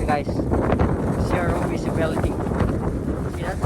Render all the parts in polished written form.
visibility, guys. Zero visibility. See that?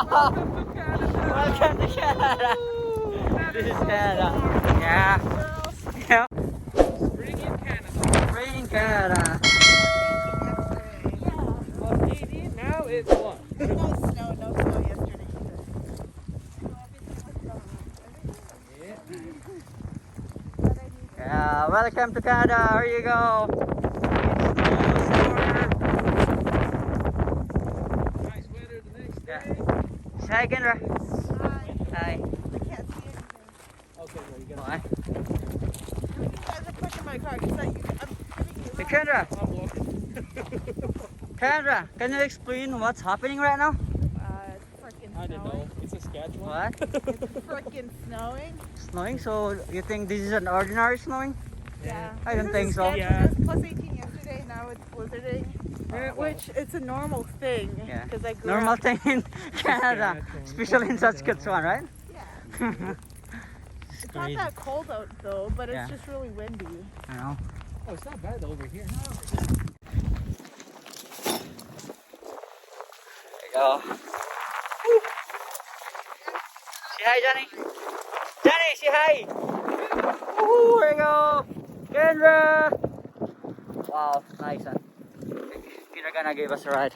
Welcome to Canada. This is Canada. Yeah. Yeah. Spring in Canada. Spring in Canada. Well, 80, now it's what? No snow yesterday. Welcome to Canada. Here you go. Nice weather the next Yeah. day. Say hi, Kendra. Hi. Hi. I can't see anything. Okay, well, you gotta. Why? You guys are pushing my car. It's like I'm giving you Hey, a Kendra. I'm walking. Kendra, can you explain what's happening right now? It's freaking I don't know. snowing. It's Saskatchewan. What? It's freaking snowing. Snowing? So you think this is an ordinary snowing? Yeah. I don't This think is so. scheduled. Yeah. It was plus 18 yesterday. Now it's blizzarding. well. Which it's a normal thing. Yeah. Because I grew Normal up. thing in Canada, especially in Saskatchewan, right? Yeah. It's It's not crazy. that cold out though, but it's Yeah. just really windy. I know. Oh, it's not bad over here. There you go. Say hi, Johnny. Johnny, say hi. Woo, there you go. Kendra. Wow, nice. Huh? They're gonna give us a ride.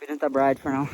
We don't have a ride for now.